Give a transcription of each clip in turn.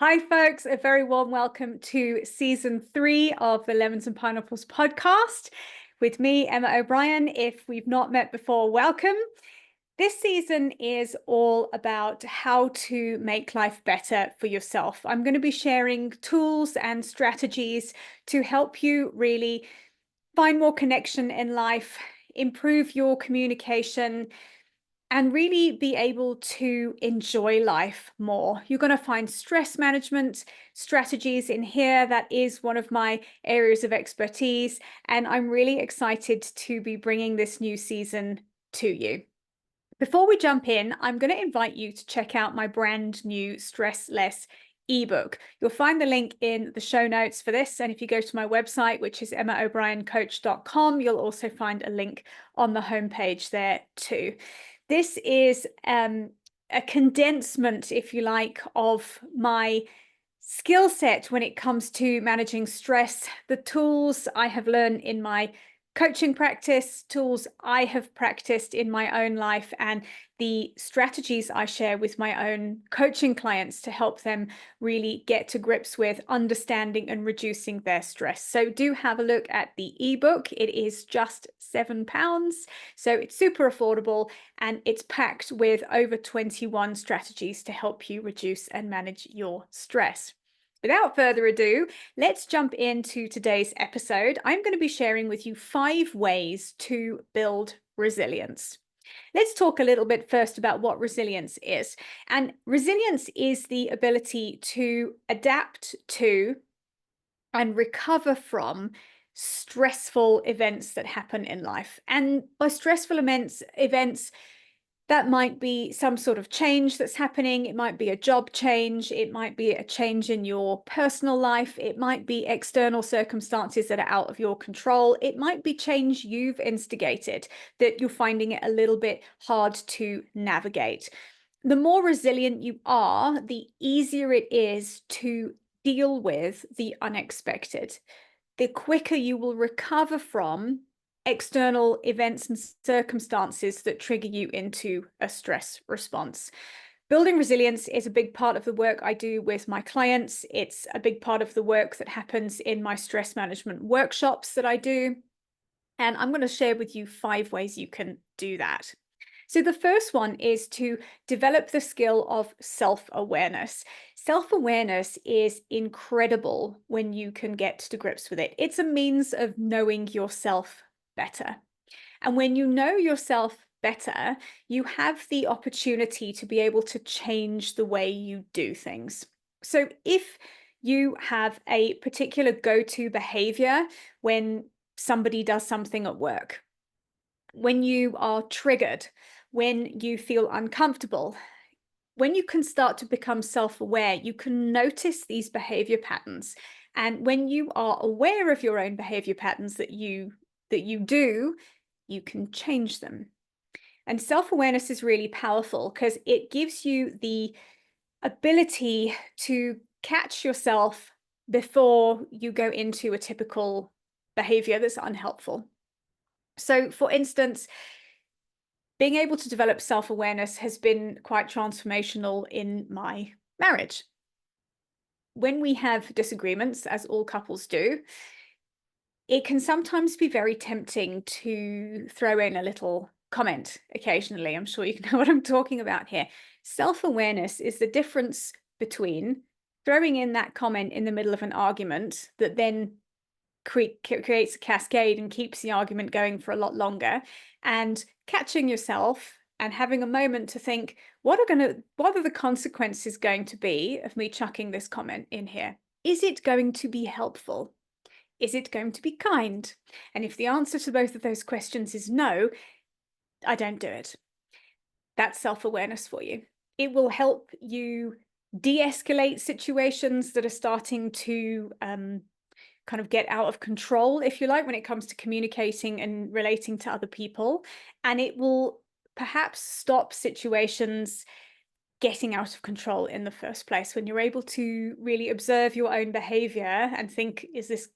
Hi, folks. A very warm welcome to season 3 of the Lemons and Pineapples podcast with me, Emma O'Brien. If we've not met before, welcome. This season is all about how to make life better for yourself. I'm going to be sharing tools and strategies to help you really find more connection in life, improve your communication, and really be able to enjoy life more. You're going to find stress management strategies in here. That is one of my areas of expertise, and I'm really excited to be bringing this new season to you. Before we jump in, I'm going to invite you to check out my brand new Stress Less ebook. You'll find the link in the show notes for this. And if you go to my website, which is emmaobriencoach.com, you'll also find a link on the homepage there too. This is a condensement, if you like, of my skill set when it comes to managing stress, the tools I have learned in my coaching practice, tools I have practiced in my own life, and the strategies I share with my own coaching clients to help them really get to grips with understanding and reducing their stress. So do have a look at the ebook. It is just £7. So it's super affordable, and it's packed with over 21 strategies to help you reduce and manage your stress. Without further ado, let's jump into today's episode. I'm going to be sharing with you 5 ways to build resilience. Let's talk a little bit first about what resilience is. And resilience is the ability to adapt to and recover from stressful events that happen in life. And by stressful events, that might be some sort of change that's happening. It might be a job change. It might be a change in your personal life. It might be external circumstances that are out of your control. It might be change you've instigated that you're finding it a little bit hard to navigate. The more resilient you are, the easier it is to deal with the unexpected. The quicker you will recover from external events and circumstances that trigger you into a stress response. Building resilience is a big part of the work I do with my clients. It's a big part of the work that happens in my stress management workshops that I do. And I'm going to share with you 5 ways you can do that. So the first one is to develop the skill of self-awareness. Self-awareness is incredible when you can get to grips with it. It's a means of knowing yourself better. And when you know yourself better, you have the opportunity to be able to change the way you do things. So if you have a particular go-to behavior when somebody does something at work, when you are triggered, when you feel uncomfortable, when you can start to become self-aware, you can notice these behavior patterns. And when you are aware of your own behavior patterns that you do, you can change them. And self-awareness is really powerful because it gives you the ability to catch yourself before you go into a typical behavior that's unhelpful. So, for instance, being able to develop self-awareness has been quite transformational in my marriage. When we have disagreements, as all couples do, it can sometimes be very tempting to throw in a little comment occasionally. I'm sure you know what I'm talking about here. Self-awareness is the difference between throwing in that comment in the middle of an argument that then creates a cascade and keeps the argument going for a lot longer, and catching yourself and having a moment to think, what are the consequences going to be of me chucking this comment in here? Is it going to be helpful? Is it going to be kind? And if the answer to both of those questions is no, I don't do it. That's self-awareness for you. It will help you de-escalate situations that are starting to kind of get out of control, if you like, when it comes to communicating and relating to other people. And it will perhaps stop situations getting out of control in the first place when you're able to really observe your own behavior and think,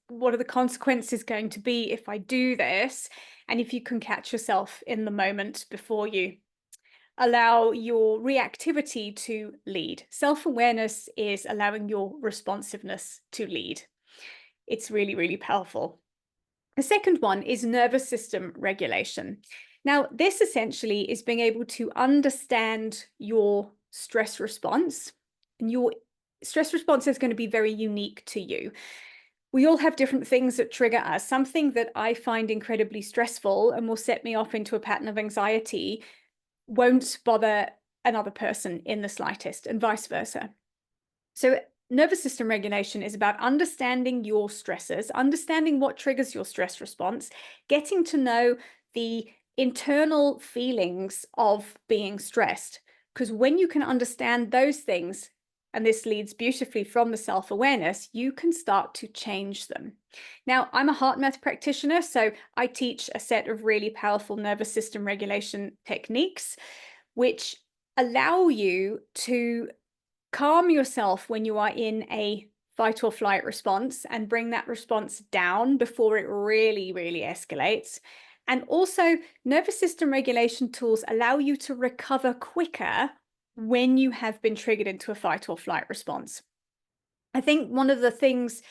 what are the consequences going to be if I do this? And if you can catch yourself in the moment before you allow your reactivity to lead. Self-awareness is allowing your responsiveness to lead. It's really, really powerful. The second one is nervous system regulation. Now, this essentially is being able to understand your stress response. And your stress response is going to be very unique to you. We all have different things that trigger us. Something that I find incredibly stressful and will set me off into a pattern of anxiety won't bother another person in the slightest, and vice versa. So nervous system regulation is about understanding your stressors, understanding what triggers your stress response, getting to know the internal feelings of being stressed. Because when you can understand those things, and this leads beautifully from the self-awareness, you can start to change them. Now, I'm a heart math practitioner, so I teach a set of really powerful nervous system regulation techniques, which allow you to calm yourself when you are in a fight or flight response and bring that response down before it really, really escalates. And also, nervous system regulation tools allow you to recover quicker when you have been triggered into a fight or flight response. I think one of the things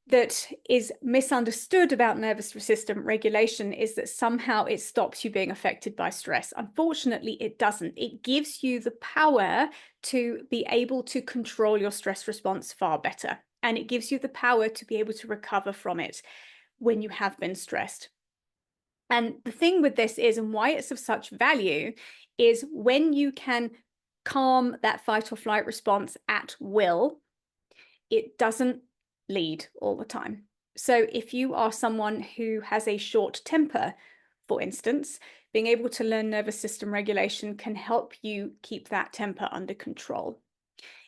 that is misunderstood about nervous system regulation is that somehow it stops you being affected by stress. Unfortunately, it doesn't. It gives you the power to be able to control your stress response far better. And it gives you the power to be able to recover from it when you have been stressed. And the thing with this is, and why it's of such value, is when you can calm that fight or flight response at will, it doesn't lead all the time. So if you are someone who has a short temper, for instance, being able to learn nervous system regulation can help you keep that temper under control.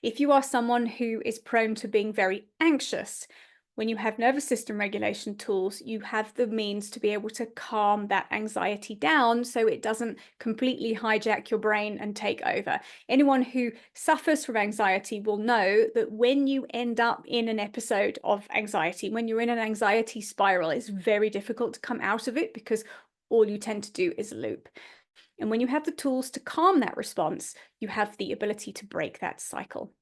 If you are someone who is prone to being very anxious, when you have nervous system regulation tools, you have the means to be able to calm that anxiety down so it doesn't completely hijack your brain and take over. Anyone who suffers from anxiety will know that when you end up in an episode of anxiety, when you're in an anxiety spiral, it's very difficult to come out of it because all you tend to do is loop. And when you have the tools to calm that response, you have the ability to break that cycle.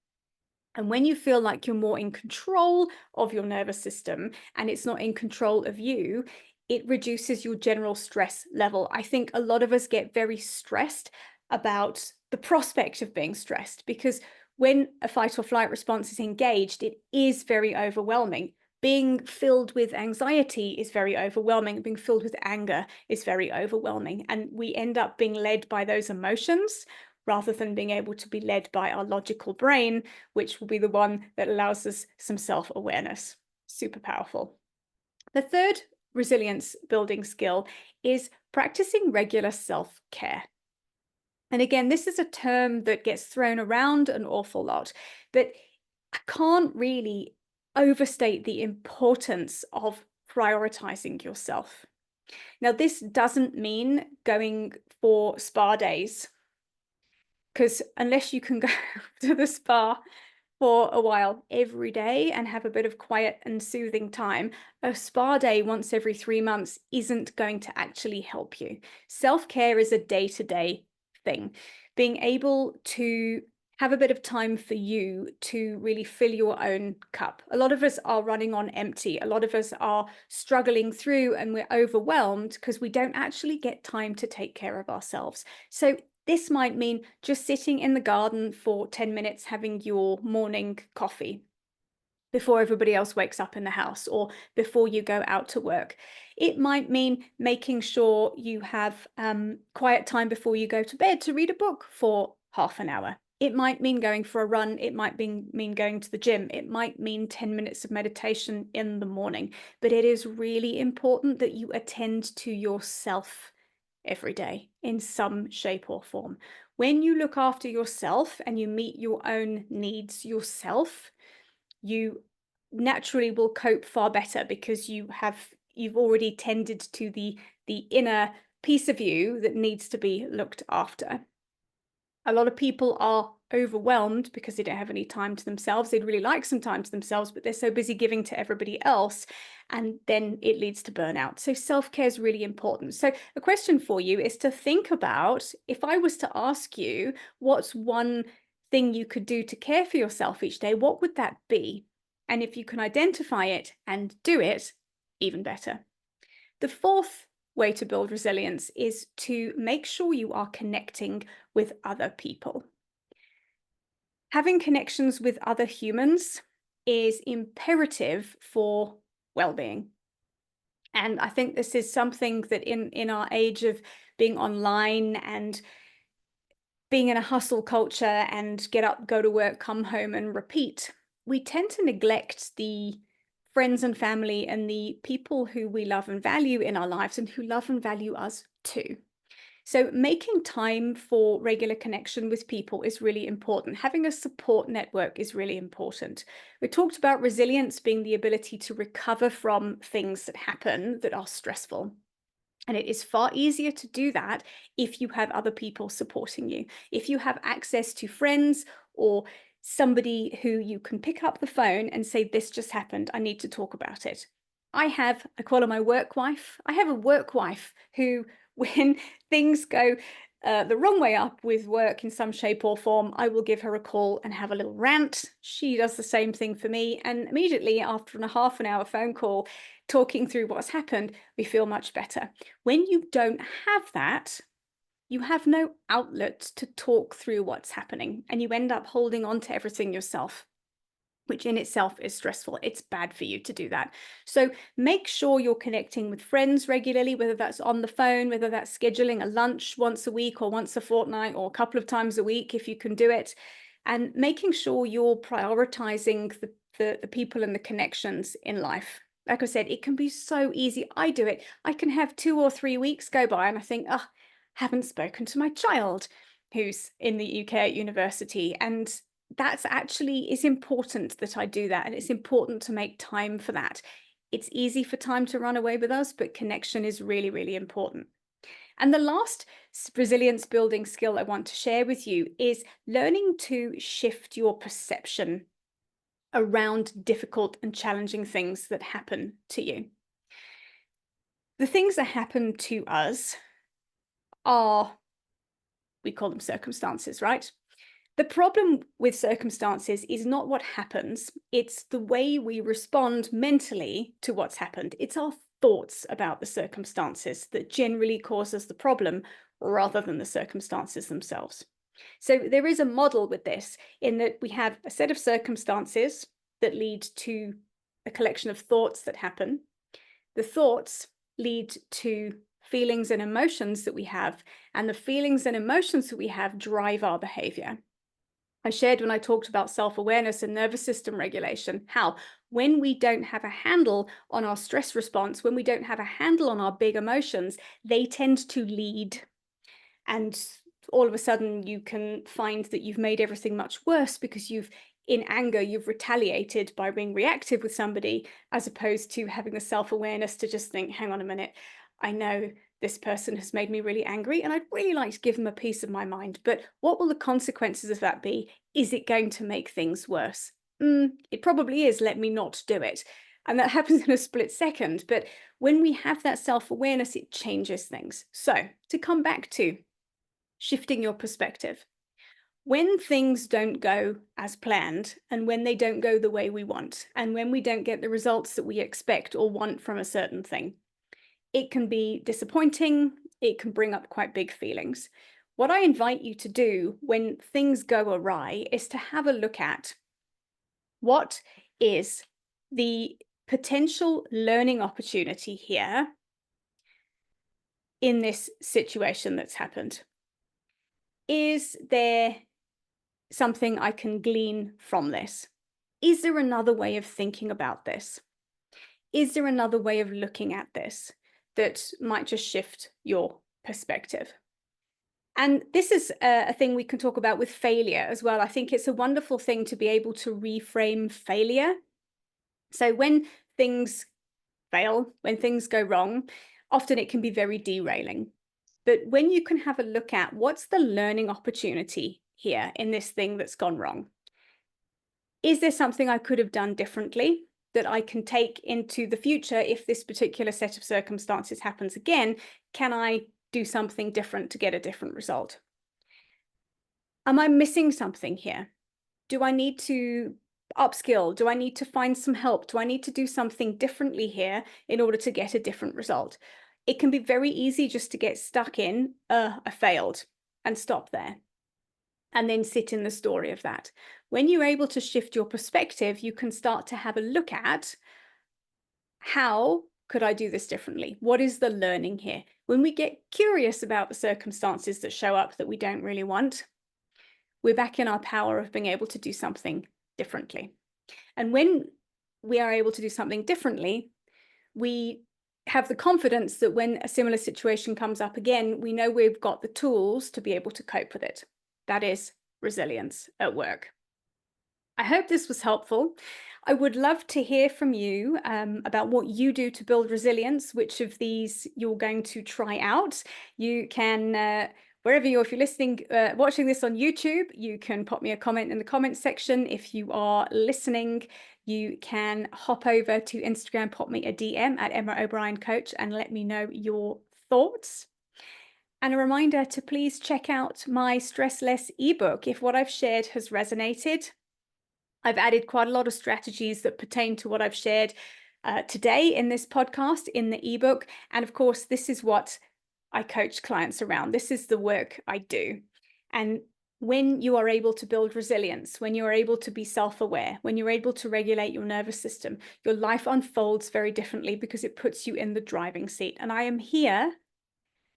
And when you feel like you're more in control of your nervous system and it's not in control of you, it reduces your general stress level. I think a lot of us get very stressed about the prospect of being stressed because when a fight or flight response is engaged, it is very overwhelming. Being filled with anxiety is very overwhelming. Being filled with anger is very overwhelming. And we end up being led by those emotions rather than being able to be led by our logical brain, which will be the one that allows us some self-awareness. Super powerful. The third resilience building skill is practicing regular self-care. And again, this is a term that gets thrown around an awful lot, but I can't really overstate the importance of prioritizing yourself. Now, this doesn't mean going for spa days, because unless you can go to the spa for a while every day and have a bit of quiet and soothing time, a spa day once every 3 months isn't going to actually help you. Self-care is a day-to-day thing. Being able to have a bit of time for you to really fill your own cup. A lot of us are running on empty. A lot of us are struggling through and we're overwhelmed because we don't actually get time to take care of ourselves. So this might mean just sitting in the garden for 10 minutes having your morning coffee before everybody else wakes up in the house or before you go out to work. It might mean making sure you have quiet time before you go to bed to read a book for half an hour. It might mean going for a run. It might mean going to the gym. It might mean 10 minutes of meditation in the morning. But it is really important that you attend to yourself every day in some shape or form. When you look after yourself and you meet your own needs yourself, you naturally will cope far better because you've already tended to the inner piece of you that needs to be looked after. A lot of people are overwhelmed because they don't have any time to themselves. They'd really like some time to themselves, but they're so busy giving to everybody else. And then it leads to burnout. So self-care is really important. So a question for you is to think about, if I was to ask you, what's one thing you could do to care for yourself each day, what would that be? And if you can identify it and do it, even better. The fourth way to build resilience is to make sure you are connecting with other people. Having connections with other humans is imperative for well-being. And I think this is something that in our age of being online and being in a hustle culture and get up, go to work, come home and repeat, we tend to neglect the friends and family and the people who we love and value in our lives and who love and value us too. So making time for regular connection with people is really important. Having a support network is really important. We talked about resilience being the ability to recover from things that happen that are stressful. And it is far easier to do that if you have other people supporting you. If you have access to friends or somebody who you can pick up the phone and say, this just happened, I need to talk about it. I call her my work wife. I have a work wife who, when things go the wrong way up with work in some shape or form, I will give her a call and have a little rant. She does the same thing for me. And immediately after a half an hour phone call, talking through what's happened, we feel much better. When you don't have that, you have no outlet to talk through what's happening, and you end up holding on to everything yourself, which in itself is stressful. It's bad for you to do that. So make sure you're connecting with friends regularly, whether that's on the phone, whether that's scheduling a lunch once a week or once a fortnight or a couple of times a week if you can do it, and making sure you're prioritizing the people and the connections in life. Like I said, it can be so easy. I do it. I can have 2 or 3 weeks go by and I think, oh, haven't spoken to my child who's in the UK at university. And that's actually is important that I do that. And it's important to make time for that. It's easy for time to run away with us, but connection is really, really important. And the last resilience building skill I want to share with you is learning to shift your perception around difficult and challenging things that happen to you. The things that happen to us are, we call them circumstances, right? The problem with circumstances is not what happens, it's the way we respond mentally to what's happened. It's our thoughts about the circumstances that generally causes the problem rather than the circumstances themselves. So there is a model with this in that we have a set of circumstances that lead to a collection of thoughts that happen. The thoughts lead to feelings and emotions that we have, and the feelings and emotions that we have drive our behavior. I shared when I talked about self-awareness and nervous system regulation, how when we don't have a handle on our stress response, when we don't have a handle on our big emotions, they tend to lead. And all of a sudden you can find that you've made everything much worse because in anger, you've retaliated by being reactive with somebody, as opposed to having the self-awareness to just think, hang on a minute, I know this person has made me really angry and I'd really like to give them a piece of my mind, but what will the consequences of that be? Is it going to make things worse? It probably is. Let me not do it. And that happens in a split second. But when we have that self-awareness, it changes things. So to come back to shifting your perspective, when things don't go as planned and when they don't go the way we want, and when we don't get the results that we expect or want from a certain thing, it can be disappointing. It can bring up quite big feelings. What I invite you to do when things go awry is to have a look at what is the potential learning opportunity here in this situation that's happened. Is there something I can glean from this? Is there another way of thinking about this? Is there another way of looking at this that might just shift your perspective? And this is a thing we can talk about with failure as well. I think it's a wonderful thing to be able to reframe failure. So when things fail, when things go wrong, often it can be very derailing. But when you can have a look at what's the learning opportunity here in this thing that's gone wrong? Is there something I could have done differently that I can take into the future if this particular set of circumstances happens again? Can I do something different to get a different result? Am I missing something here? Do I need to upskill? Do I need to find some help? Do I need to do something differently here in order to get a different result? It can be very easy just to get stuck in, I failed, and stop there, and then sit in the story of that. When you're able to shift your perspective, you can start to have a look at, how could I do this differently? What is the learning here? When we get curious about the circumstances that show up that we don't really want, we're back in our power of being able to do something differently. And when we are able to do something differently, we have the confidence that when a similar situation comes up again, we know we've got the tools to be able to cope with it. That is resilience at work. I hope this was helpful. I would love to hear from you about what you do to build resilience, which of these you're going to try out. You can, wherever you're, if you're listening, watching this on YouTube, you can pop me a comment in the comment section. If you are listening, you can hop over to Instagram, pop me a DM at Emma O'Brien Coach and let me know your thoughts. And a reminder to please check out my Stress Less ebook. If what I've shared has resonated, I've added quite a lot of strategies that pertain to what I've shared today in this podcast, in the ebook. And of course, this is what I coach clients around. This is the work I do. And when you are able to build resilience, when you're able to be self-aware, when you're able to regulate your nervous system, your life unfolds very differently because it puts you in the driving seat. And I am here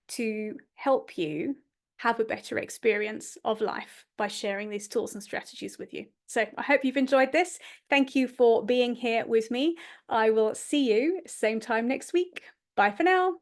to help you have a better experience of life by sharing these tools and strategies with you. So I hope you've enjoyed this. Thank you for being here with me. I will see you same time next week. Bye for now.